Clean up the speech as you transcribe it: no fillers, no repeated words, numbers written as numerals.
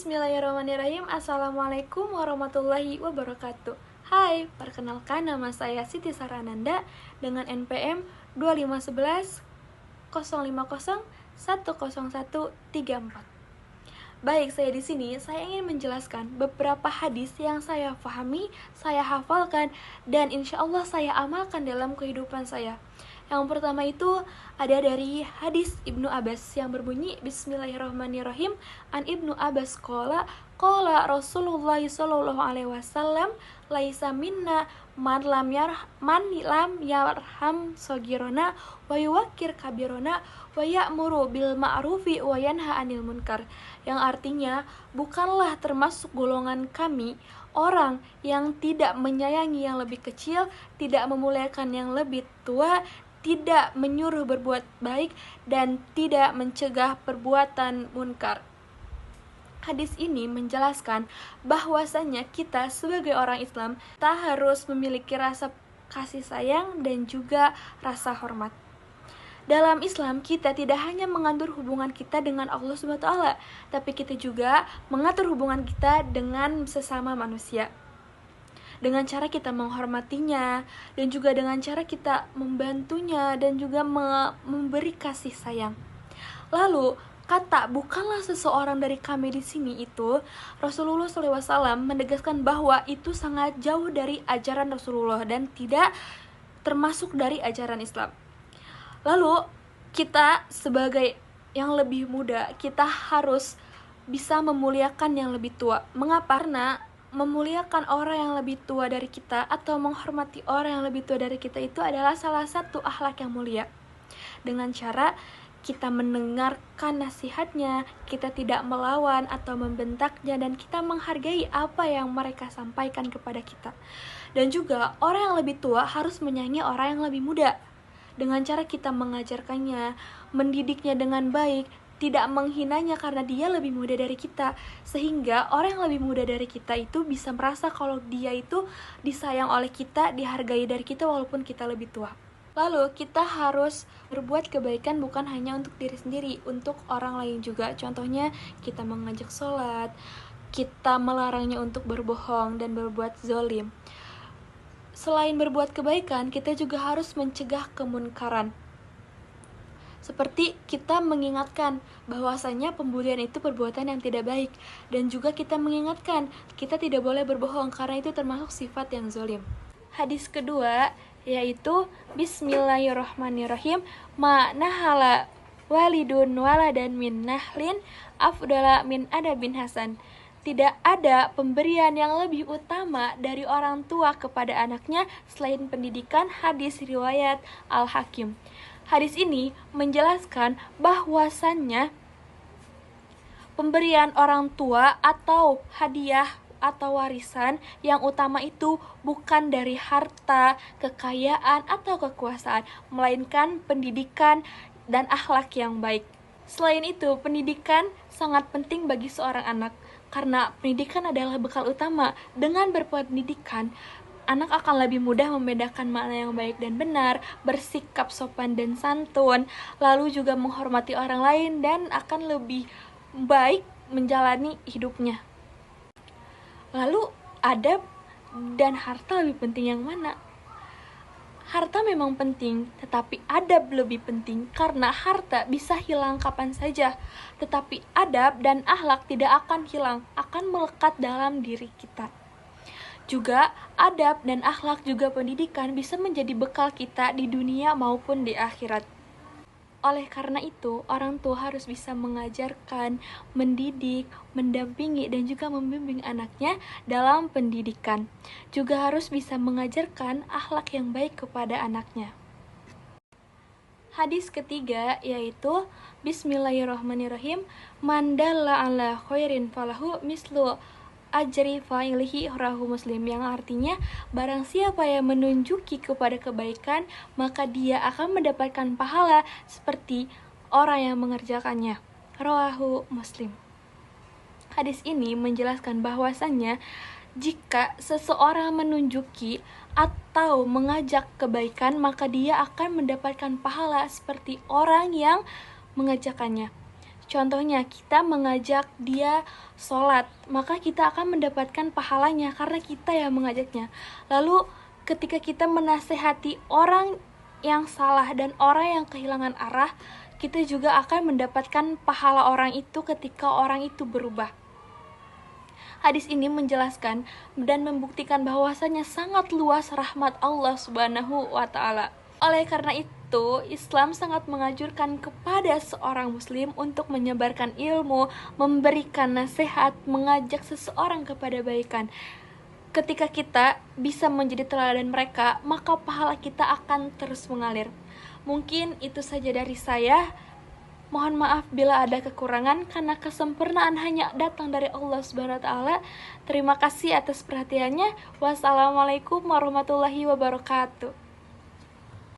Bismillahirrahmanirrahim. Assalamualaikum warahmatullahi wabarakatuh. Hai, perkenalkan nama saya Siti Sarananda dengan NPM 2511 050 10134. Baik, saya di sini saya ingin menjelaskan beberapa hadis yang saya pahami, saya hafalkan, dan insya Allah saya amalkan dalam kehidupan saya. Yang pertama itu ada dari hadis Ibnu Abbas yang berbunyi Bismillahirrahmanirrahim. An Ibnu Abbas qala Rasulullah sallallahu alaihi wasallam laisa minna man lam yarham sagirona wa yuwakkir kabirona wa ya'muru bil ma'rufi wa yanha 'anil munkar. Yang artinya, bukanlah termasuk golongan kami orang yang tidak menyayangi yang lebih kecil, tidak memuliakan yang lebih tua, tidak menyuruh berbuat baik, dan tidak mencegah perbuatan munkar. Hadis ini menjelaskan bahwasanya kita sebagai orang Islam tak harus memiliki rasa kasih sayang dan juga rasa hormat. Dalam Islam, kita tidak hanya mengatur hubungan kita dengan Allah SWT, tapi kita juga mengatur hubungan kita dengan sesama manusia. Dengan cara kita menghormatinya, dan juga dengan cara kita membantunya, dan juga memberi kasih sayang. Lalu, kata bukanlah seseorang dari kami di sini itu, Rasulullah SAW menegaskan bahwa itu sangat jauh dari ajaran Rasulullah dan tidak termasuk dari ajaran Islam. Lalu, kita sebagai yang lebih muda, kita harus bisa memuliakan yang lebih tua. Mengapa? Karena memuliakan orang yang lebih tua dari kita atau menghormati orang yang lebih tua dari kita itu adalah salah satu akhlak yang mulia. Dengan cara kita mendengarkan nasihatnya, kita tidak melawan atau membentaknya, dan kita menghargai apa yang mereka sampaikan kepada kita. Dan juga orang yang lebih tua harus menyayangi orang yang lebih muda. Dengan cara kita mengajarkannya, mendidiknya dengan baik, tidak menghinanya karena dia lebih muda dari kita, sehingga orang yang lebih muda dari kita itu bisa merasa kalau dia itu disayang oleh kita, dihargai dari kita walaupun kita lebih tua. Lalu kita harus berbuat kebaikan bukan hanya untuk diri sendiri, untuk orang lain juga. Contohnya kita mengajak sholat, kita melarangnya untuk berbohong dan berbuat zolim. Selain berbuat kebaikan, kita juga harus mencegah kemunkaran. Seperti kita mengingatkan bahwasanya pembulian itu perbuatan yang tidak baik, dan juga kita mengingatkan kita tidak boleh berbohong karena itu termasuk sifat yang zalim. Hadis kedua yaitu Bismillahirrahmanirrahim. Ma nahala walidun waladan min nahlin afdala min adabin hasan. Tidak ada pemberian yang lebih utama dari orang tua kepada anaknya selain pendidikan. Hadis riwayat Al-Hakim. Hadis ini menjelaskan bahwasannya pemberian orang tua atau hadiah atau warisan yang utama itu bukan dari harta, kekayaan, atau kekuasaan, melainkan pendidikan dan akhlak yang baik. Selain itu, pendidikan sangat penting bagi seorang anak, karena pendidikan adalah bekal utama. Dengan berpendidikan, anak akan lebih mudah membedakan mana yang baik dan benar, bersikap sopan dan santun, lalu juga menghormati orang lain, dan akan lebih baik menjalani hidupnya. Lalu, adab dan harta lebih penting yang mana? Harta memang penting, tetapi adab lebih penting karena harta bisa hilang kapan saja, tetapi adab dan akhlak tidak akan hilang, akan melekat dalam diri kita. Juga adab dan akhlak juga pendidikan bisa menjadi bekal kita di dunia maupun di akhirat. Oleh karena itu, orang tua harus bisa mengajarkan, mendidik, mendampingi, dan juga membimbing anaknya dalam pendidikan. Juga harus bisa mengajarkan akhlak yang baik kepada anaknya. Hadis ketiga yaitu Bismillahirrahmanirrahim. Man dalla ala khairin falahu mislu ajri fa'ilihi rawahu Muslim, yang artinya barang siapa yang menunjuki kepada kebaikan maka dia akan mendapatkan pahala seperti orang yang mengerjakannya. Rawahu Muslim. Hadis ini menjelaskan bahwasannya jika seseorang menunjuki atau mengajak kebaikan maka dia akan mendapatkan pahala seperti orang yang mengerjakannya. Contohnya, kita mengajak dia sholat, maka kita akan mendapatkan pahalanya karena kita yang mengajaknya. Lalu ketika kita menasehati orang yang salah dan orang yang kehilangan arah, kita juga akan mendapatkan pahala orang itu ketika orang itu berubah. Hadis ini menjelaskan dan membuktikan bahwasanya sangat luas rahmat Allah Subhanahu wa taala. Oleh karena itu, Islam sangat menganjurkan kepada seorang muslim untuk menyebarkan ilmu, memberikan nasihat, mengajak seseorang kepada kebaikan. Ketika kita bisa menjadi teladan mereka, maka pahala kita akan terus mengalir. Mungkin itu saja dari saya. Mohon maaf bila ada kekurangan, karena kesempurnaan hanya datang dari Allah Subhanahu wa taala. Terima kasih atas perhatiannya. Wassalamualaikum warahmatullahi wabarakatuh.